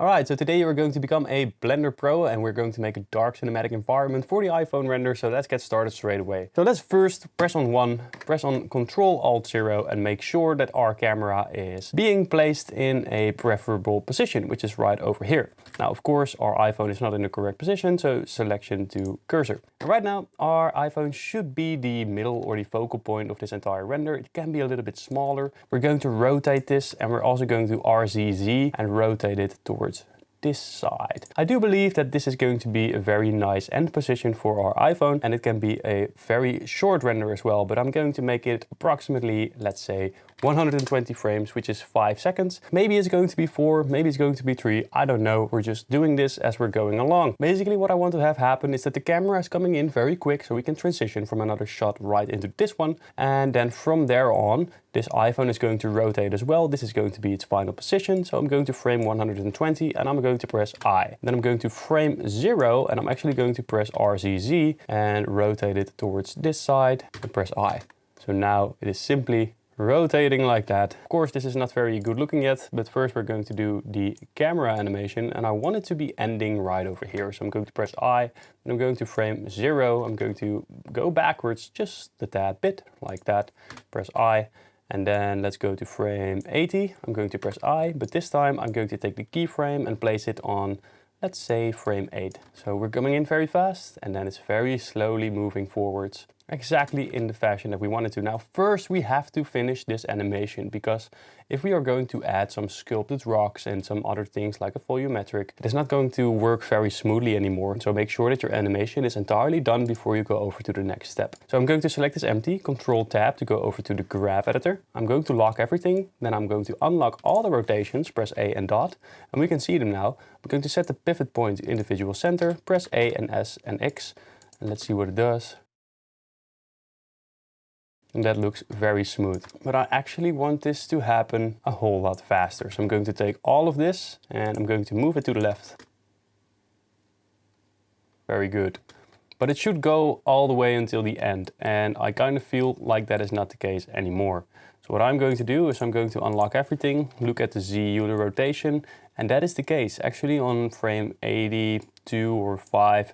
Alright, so today we're going to become a Blender Pro and we're going to make a dark cinematic environment for the iPhone render, so let's get started straight away. So let's first press on 1, press on Ctrl-Alt-0 and make sure that our camera is being placed in a preferable position, which is right over here. Now, of course, our iPhone is not in the correct position, so selection to cursor. And right now, our iPhone should be the middle or the focal point of this entire render. It can be a little bit smaller. We're going to rotate this and we're also going to RZZ and rotate it towards this side. I do believe that this is going to be a very nice end position for our iPhone, and it can be a very short render as well, but I'm going to make it approximately, let's say, 120 frames, which is 5 seconds. Maybe it's going to be 4, maybe it's going to be 3, I don't know. We're just doing this as we're going along. Basically what I want to have happen is that the camera is coming in very quick, so we can transition from another shot right into this one, and then from there on, this iPhone is going to rotate as well. This is going to be its final position, so I'm going to frame 120 and I'm going to press I. Then I'm going to frame 0 and I'm actually going to press RZZ and rotate it towards this side and press I. So now it is simply rotating like that. Of course, this is not very good looking yet, but first we're going to do the camera animation, and I want it to be ending right over here. So I'm going to press I, and I'm going to frame 0. I'm going to go backwards just a tad bit, like that. Press I, and then let's go to frame 80. I'm going to press I, but this time I'm going to take the keyframe and place it on, let's say, frame 8. So we're coming in very fast, and then it's very slowly moving forwards, exactly in the fashion that we wanted to. Now, first we have to finish this animation, because if we are going to add some sculpted rocks and some other things like a volumetric, it is not going to work very smoothly anymore. So make sure that your animation is entirely done before you go over to the next step. So I'm going to select this empty, Control-Tab to go over to the graph editor. I'm going to lock everything, then I'm going to unlock all the rotations, press A and dot, and we can see them now. I'm going to set the pivot point to individual center, press A and S and X, and let's see what it does. And that looks very smooth. But I actually want this to happen a whole lot faster. So I'm going to take all of this and I'm going to move it to the left. Very good. But it should go all the way until the end. And I kind of feel like that is not the case anymore. So what I'm going to do is I'm going to unlock everything, look at the Z unit rotation, and that is the case. Actually on frame 82 or 5,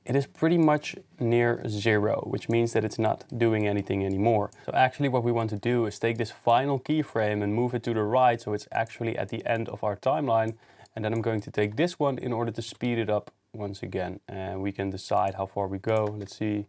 it is pretty much near 0, which means that it's not doing anything anymore. So actually what we want to do is take this final keyframe and move it to the right, so it's actually at the end of our timeline. And then I'm going to take this one in order to speed it up once again. And we can decide how far we go. Let's see.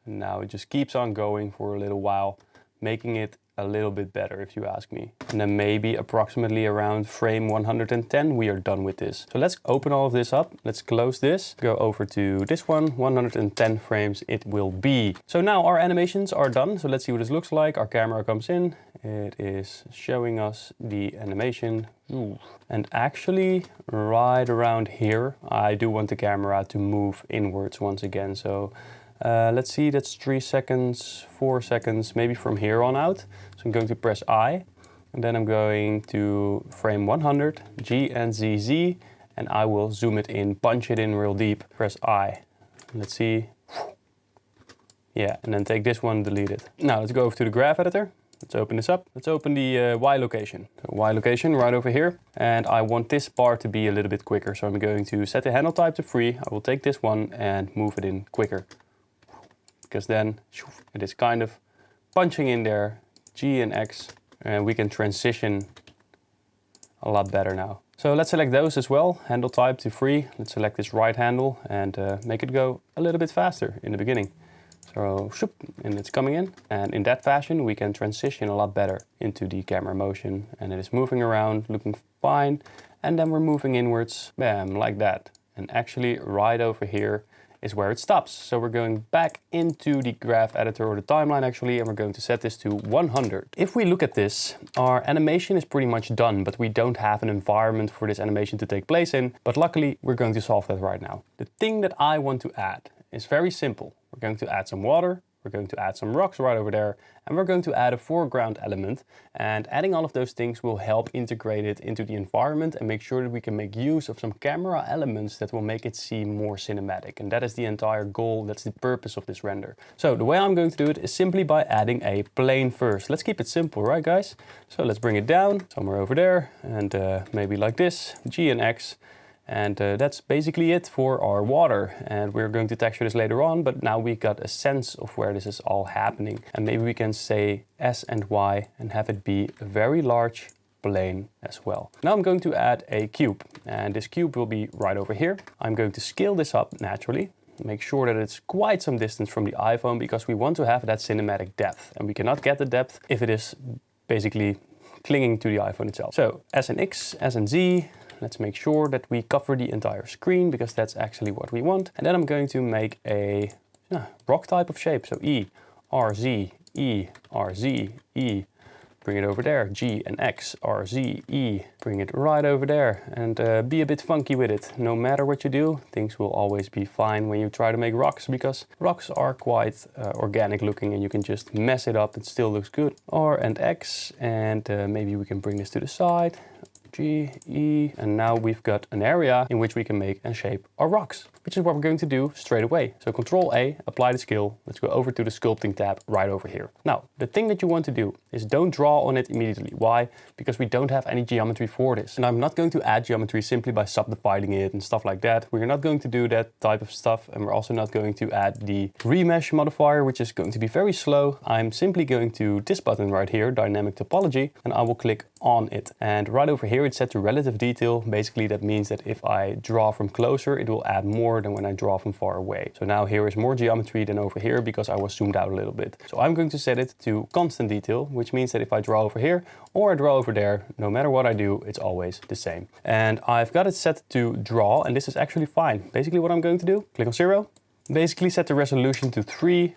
And now it just keeps on going for a little while, making it a little bit better if you ask me. And then maybe approximately around frame 110 we are done with this. So let's open all of this up. Let's close this, go over to this one, 110 frames it will be. So now our animations are done. So let's see what this looks like. Our camera comes in, it is showing us the animation. Ooh. And actually right around here I do want the camera to move inwards once again. So let's see, that's 3 seconds, 4 seconds, maybe from here on out. So I'm going to press I, and then I'm going to frame 100, G and ZZ, and I will zoom it in, punch it in real deep, press I. Let's see. Yeah, and then take this one, delete it. Now let's go over to the graph editor. Let's open this up. Let's open the Y location. So Y location right over here. And I want this part to be a little bit quicker. So I'm going to set the handle type to free. I will take this one and move it in quicker, because then it is kind of punching in there, G and X, and we can transition a lot better now. So let's select those as well, handle type to free. Let's select this right handle and make it go a little bit faster in the beginning. So, and it's coming in. And in that fashion, we can transition a lot better into the camera motion. And it is moving around, looking fine. And then we're moving inwards, bam, like that. And actually right over here is where it stops. So we're going back into the graph editor, or the timeline actually, and we're going to set this to 100. If we look at this, our animation is pretty much done, but we don't have an environment for this animation to take place in. But luckily, we're going to solve that right now. The thing that I want to add is very simple. We're going to add some water, We're going to add some rocks right over there, and we're going to add a foreground element. And adding all of those things will help integrate it into the environment and make sure that we can make use of some camera elements that will make it seem more cinematic. And that is the entire goal, that's the purpose of this render. So the way I'm going to do it is simply by adding a plane first. Let's keep it simple, right guys? So let's bring it down somewhere over there, and maybe like this, G and X. And that's basically it for our water. And we're going to texture this later on, but now we got a sense of where this is all happening. And maybe we can say S and Y and have it be a very large plane as well. Now I'm going to add a cube, and this cube will be right over here. I'm going to scale this up naturally. Make sure that it's quite some distance from the iPhone, because we want to have that cinematic depth. And we cannot get the depth if it is basically clinging to the iPhone itself. So S and X, S and Z. Let's make sure that we cover the entire screen, because that's actually what we want. And then I'm going to make a rock type of shape. So E, R, Z, E, R, Z, E. Bring it over there. G and X, R, Z, E. Bring it right over there. And be a bit funky with it. No matter what you do, things will always be fine when you try to make rocks, because rocks are quite organic looking and you can just mess it up. It still looks good. R and X. And maybe we can bring this to the side. G, E, and now we've got an area in which we can make and shape our rocks, which is what we're going to do straight away. So Control A, apply the skill. Let's go over to the sculpting tab right over here. Now, the thing that you want to do is don't draw on it immediately. Why? Because we don't have any geometry for this. And I'm not going to add geometry simply by subdividing it and stuff like that. We're not going to do that type of stuff. And we're also not going to add the remesh modifier, which is going to be very slow. I'm simply going to this button right here, dynamic topology, and I will click on it. And right over here, it's set to relative detail. Basically, that means that if I draw from closer, it will add more than when I draw from far away. So now here is more geometry than over here because I was zoomed out a little bit. So I'm going to set it to constant detail, which means that if I draw over here or I draw over there, no matter what I do, it's always the same. And I've got it set to draw, and this is actually fine. Basically what I'm going to do, click on 0, basically set the resolution to 3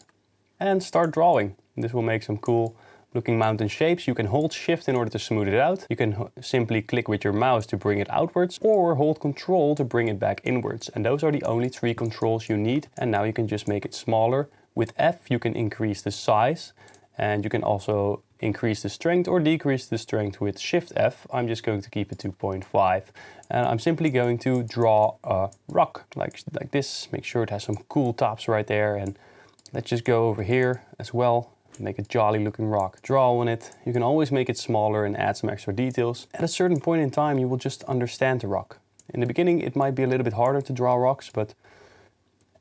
and start drawing. This will make some cool looking mountain shapes. You can hold shift in order to smooth it out. You can simply click with your mouse to bring it outwards, or hold control to bring it back inwards. And those are the only 3 controls you need. And now you can just make it smaller. With F you can increase the size, and you can also increase the strength or decrease the strength with Shift F. I'm just going to keep it to 0.5. And I'm simply going to draw a rock like this. Make sure it has some cool tops right there. And let's just go over here as well. Make a jolly looking rock. Draw on it. You can always make it smaller and add some extra details. At a certain point in time, you will just understand the rock. In the beginning, it might be a little bit harder to draw rocks, but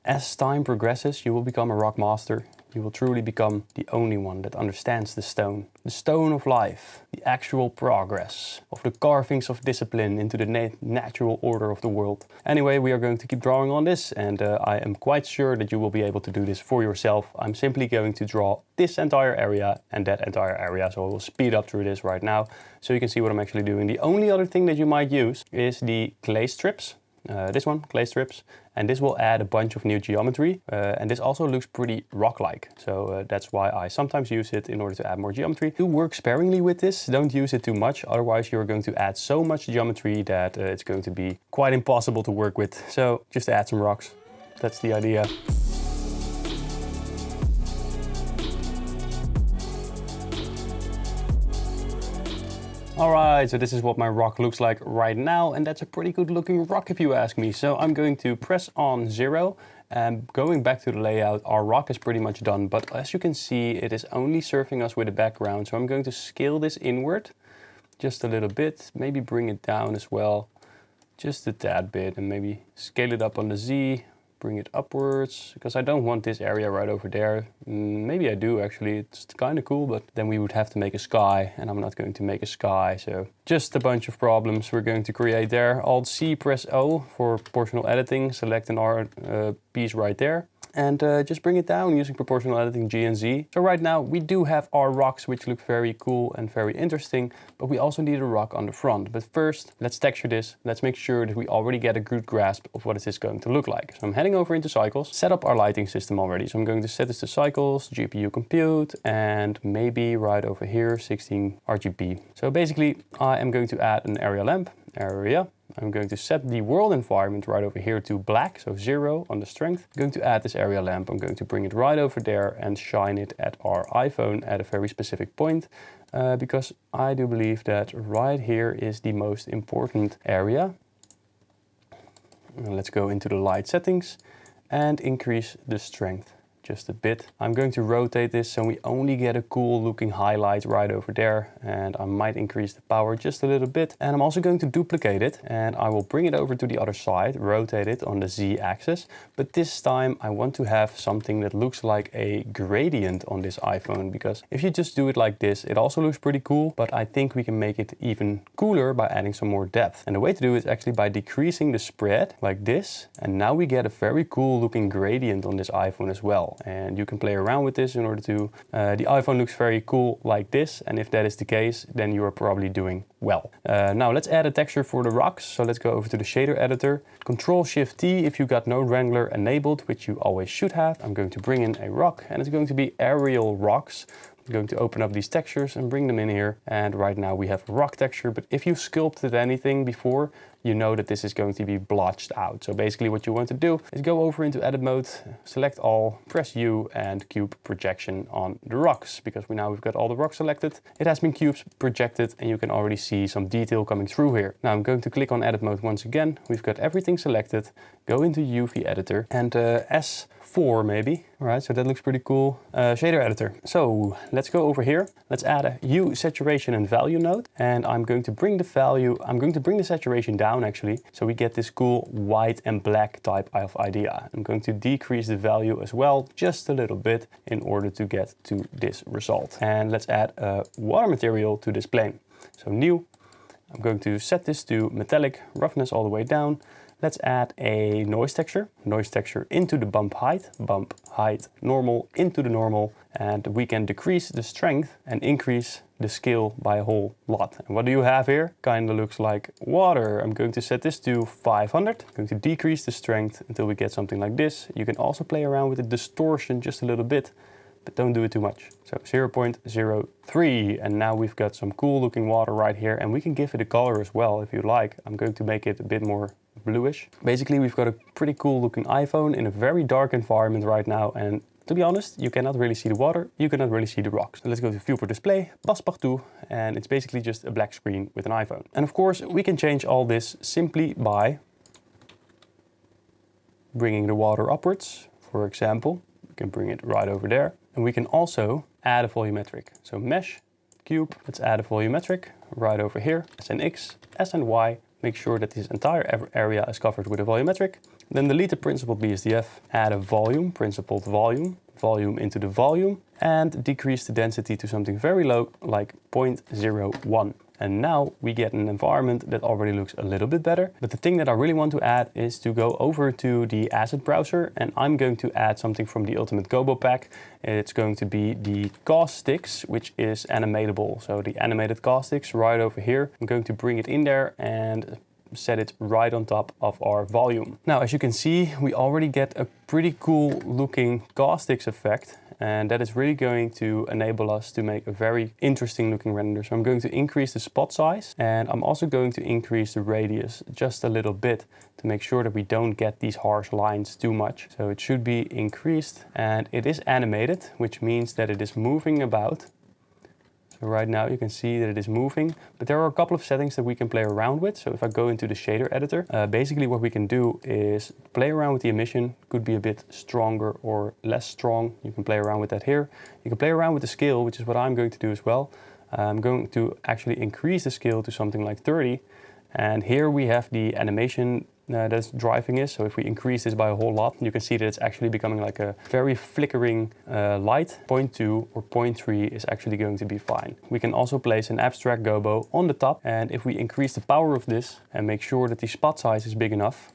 as time progresses, you will become a rock master. You will truly become the only one that understands the stone of life, the actual progress of the carvings of discipline into the natural order of the world. Anyway, we are going to keep drawing on this, and I am quite sure that you will be able to do this for yourself. I'm simply going to draw this entire area and that entire area, so I will speed up through this right now so you can see what I'm actually doing. The only other thing that you might use is the clay strips. This one, clay strips, and this will add a bunch of new geometry, and this also looks pretty rock-like, so that's why I sometimes use it in order to add more geometry. Do work sparingly with this, don't use it too much, otherwise you're going to add so much geometry that it's going to be quite impossible to work with. So just add some rocks, that's the idea. Alright, so this is what my rock looks like right now, and that's a pretty good looking rock if you ask me. So I'm going to press on 0, and going back to the layout, our rock is pretty much done, but as you can see, it is only serving us with a background. So I'm going to scale this inward just a little bit, maybe bring it down as well, just a tad bit, and maybe scale it up on the Z. Bring it upwards, because I don't want this area right over there. Maybe I do actually, it's kind of cool, but then we would have to make a sky, and I'm not going to make a sky, so just a bunch of problems we're going to create there. Alt-C, press O for proportional editing, select an art piece right there. And just bring it down using proportional editing G and Z. So right now we do have our rocks, which look very cool and very interesting, but we also need a rock on the front. But first, let's texture this. Let's make sure that we already get a good grasp of what is this going to look like. So I'm heading over into cycles, set up our lighting system already. So I'm going to set this to cycles, GPU compute, and maybe right over here, 16 RGB. So basically I am going to add an area lamp, area. I'm going to set the world environment right over here to black, so 0 on the strength. I'm going to add this area lamp. I'm going to bring it right over there and shine it at our iPhone at a very specific point, because I do believe that right here is the most important area. And let's go into the light settings and increase the strength just a bit. I'm going to rotate this so we only get a cool looking highlight right over there, and I might increase the power just a little bit. And I'm also going to duplicate it, and I will bring it over to the other side, rotate it on the Z axis. But this time I want to have something that looks like a gradient on this iPhone, because if you just do it like this, it also looks pretty cool, but I think we can make it even cooler by adding some more depth. And the way to do it is actually by decreasing the spread like this, and now we get a very cool looking gradient on this iPhone as well. And you can play around with this in order to, the iPhone looks very cool like this, and if that is the case, then you are probably doing well. Now let's add a texture for the rocks. So let's go over to the shader editor, Control-Shift-T if you got Node Wrangler enabled, which you always should have. I'm going to bring in a rock, and it's going to be aerial rocks. I'm going to open up these textures and bring them in here. And right now we have a rock texture, but if you sculpted anything before, you know that this is going to be blotched out. So basically what you want to do is go over into edit mode, select all, press U and cube projection on the rocks, because we've got all the rocks selected. It has been cubes projected and you can already see some detail coming through here. Now I'm going to click on edit mode once again. We've got everything selected. Go into UV editor and S4 maybe. All right, so that looks pretty cool. Shader editor. So let's go over here. Let's add a hue, saturation and value node. And I'm going to bring the saturation down actually, so we get this cool white and black type of idea. I'm going to decrease the value as well, just a little bit, in order to get to this result. And let's add a water material to this plane. So new, I'm going to set this to metallic, roughness all the way down. Let's add a noise texture into the bump height, normal into the normal, and we can decrease the strength and increase the scale by a whole lot. And what do you have here? Kind of looks like water. I'm going to set this to 500. I'm going to decrease the strength until we get something like this. You can also play around with the distortion just a little bit, but don't do it too much. So 0.03, and now we've got some cool looking water right here, and we can give it a color as well if you like. I'm going to make it a bit more bluish. Basically, we've got a pretty cool looking iPhone in a very dark environment right now, and to be honest, you cannot really see the water, you cannot really see the rocks. So let's go to viewport display, passepartout, and it's basically just a black screen with an iPhone. And of course, we can change all this simply by bringing the water upwards. For example, we can bring it right over there. And we can also add a volumetric. So mesh, cube, let's add a volumetric right over here, SNX, SNY. Make sure that this entire area is covered with a volumetric. Then delete the principled BSDF, add a volume, principled volume, volume into the volume, and decrease the density to something very low, like 0.01. And now we get an environment that already looks a little bit better. But the thing that I really want to add is to go over to the asset browser, and I'm going to add something from the Ultimate Gobopack. It's going to be the caustics, which is animatable. So the animated caustics right over here. I'm going to bring it in there and set it right on top of our volume. Now, as you can see, we already get a pretty cool looking caustics effect. And that is really going to enable us to make a very interesting looking render. So I'm going to increase the spot size, and I'm also going to increase the radius just a little bit to make sure that we don't get these harsh lines too much. So it should be increased, and it is animated, which means that it is moving about. So right now you can see that it is moving, but there are a couple of settings that we can play around with. So if I go into the shader editor, basically what we can do is play around with the emission. Could be a bit stronger or less strong. You can play around with that here. You can play around with the scale, which is what I'm going to do as well. I'm going to actually increase the scale to something like 30. And here we have the animation that's driving this. So if we increase this by a whole lot, you can see that it's actually becoming like a very flickering light. 0.2 or 0.3 is actually going to be fine. We can also place an abstract gobo on the top. And if we increase the power of this and make sure that the spot size is big enough,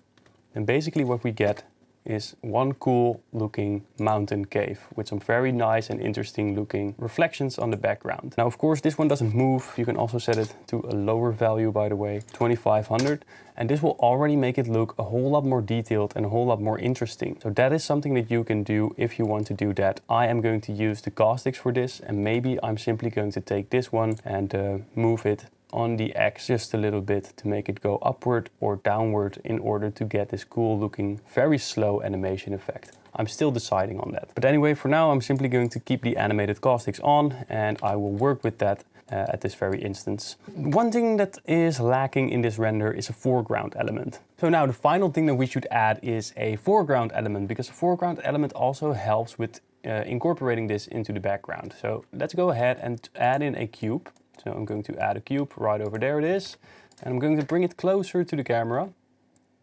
then basically what we get is one cool looking mountain cave with some very nice and interesting looking reflections on the background. Now, of course, this one doesn't move. You can also set it to a lower value, by the way, 2500. And this will already make it look a whole lot more detailed and a whole lot more interesting. So that is something that you can do if you want to do that. I am going to use the caustics for this, and maybe I'm simply going to take this one and move it on the X just a little bit to make it go upward or downward in order to get this cool looking, very slow animation effect. I'm still deciding on that. But anyway, for now, I'm simply going to keep the animated caustics on and I will work with that at this very instance. One thing that is lacking in this render is a foreground element. So now the final thing that we should add is a foreground element, because a foreground element also helps with incorporating this into the background. So let's go ahead and add in a cube. So I'm going to add a cube right over there, it is. And I'm going to bring it closer to the camera.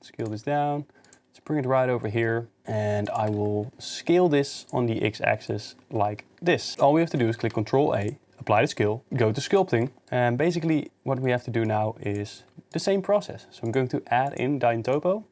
Scale this down. Let's bring it right over here. And I will scale this on the X-axis like this. All we have to do is click Ctrl A, apply the scale, go to sculpting. And basically what we have to do now is the same process. So I'm going to add in Dyn Topo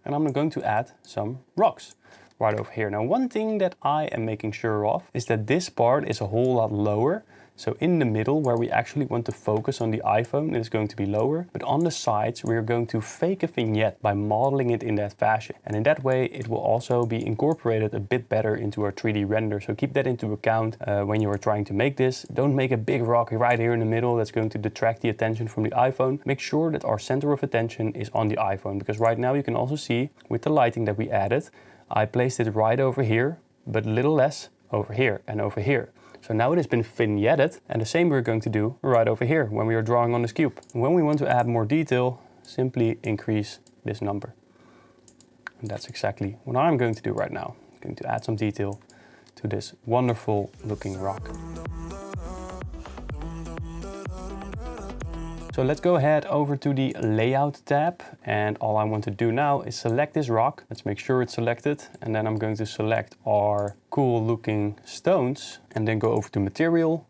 and I'm going to add some rocks right over here. Now, one thing that I am making sure of is that this part is a whole lot lower. So in the middle, where we actually want to focus on the iPhone, it is going to be lower. But on the sides, we're going to fake a vignette by modeling it in that fashion. And in that way, it will also be incorporated a bit better into our 3D render. So keep that into account when you are trying to make this. Don't make a big rock right here in the middle that's going to detract the attention from the iPhone. Make sure that our center of attention is on the iPhone. Because right now you can also see with the lighting that we added, I placed it right over here, but a little less over here and over here. So now it has been vignetted, and the same we're going to do right over here when we are drawing on this cube. When we want to add more detail, simply increase this number. And that's exactly what I'm going to do right now. I'm going to add some detail to this wonderful looking rock. So let's go ahead over to the layout tab, and all I want to do now is select this rock. Let's make sure it's selected, and then I'm going to select our cool looking stones and then go over to material,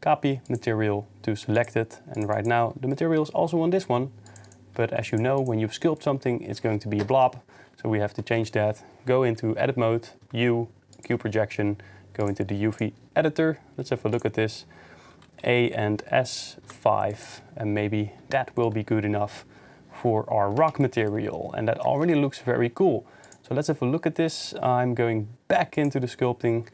copy material to select it. And right now the material is also on this one, but as you know, when you sculpt something, it's going to be a blob. So we have to change that. Go into edit mode, U, cube projection, go into the UV editor. Let's have a look at this. A and S5, and maybe that will be good enough for our rock material, and that already looks very cool. So let's have a look at this. I'm going back into the sculpting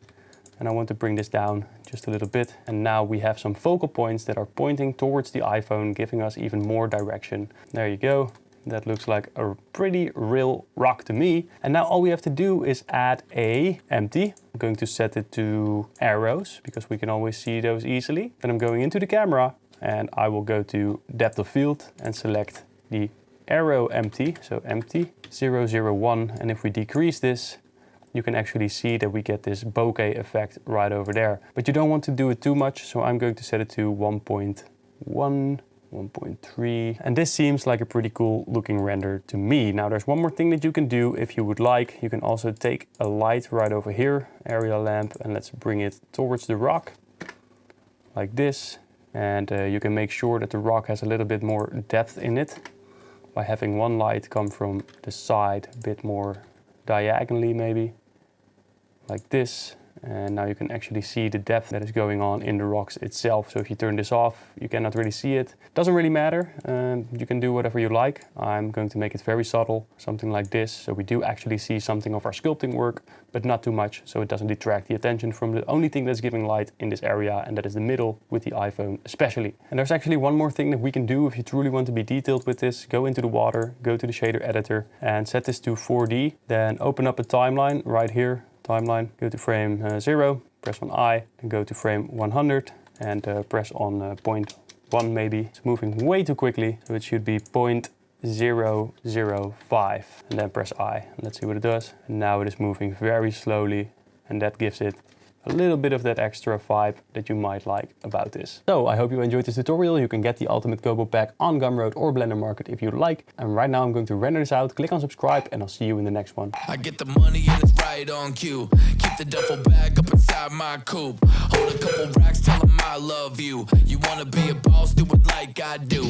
and I want to bring this down just a little bit, and now we have some focal points that are pointing towards the iPhone, giving us even more direction. There you go. That looks like a pretty real rock to me. And now all we have to do is add a empty. I'm going to set it to arrows because we can always see those easily. Then I'm going into the camera and I will go to depth of field and select the arrow empty. So empty 001. And if we decrease this, you can actually see that we get this bokeh effect right over there. But you don't want to do it too much. So I'm going to set it to 1.1. 1.3, and this seems like a pretty cool looking render to me. Now there's one more thing that you can do if you would like. You can also take a light right over here, area lamp, and let's bring it towards the rock like this. And you can make sure that the rock has a little bit more depth in it by having one light come from the side a bit more diagonally, maybe like this. And now you can actually see the depth that is going on in the rocks itself. So if you turn this off, you cannot really see it. Doesn't really matter. You can do whatever you like. I'm going to make it very subtle, something like this. So we do actually see something of our sculpting work, but not too much. So it doesn't detract the attention from the only thing that's giving light in this area, and that is the middle with the iPhone especially. And there's actually one more thing that we can do if you truly want to be detailed with this. Go into the water, go to the shader editor and set this to 4D. Then open up a timeline right here. Timeline, go to frame 0, press on I, and go to frame 100 and press on 0.1 maybe. It's moving way too quickly, so it should be 0.005 and then press I. And let's see what it does. And now it is moving very slowly, and that gives it a little bit of that extra vibe that you might like about this. So I hope you enjoyed this tutorial. You can get the ultimate Gobopack on Gumroad or Blendermarket if you like. And right now I'm going to render this out. Click on subscribe and I'll see you in the next one. I get the money and it's right on cue. Keep the duffel bag up inside my coupe. Hold a couple racks, tell them I love you. You wanna be a boss, do it like I do.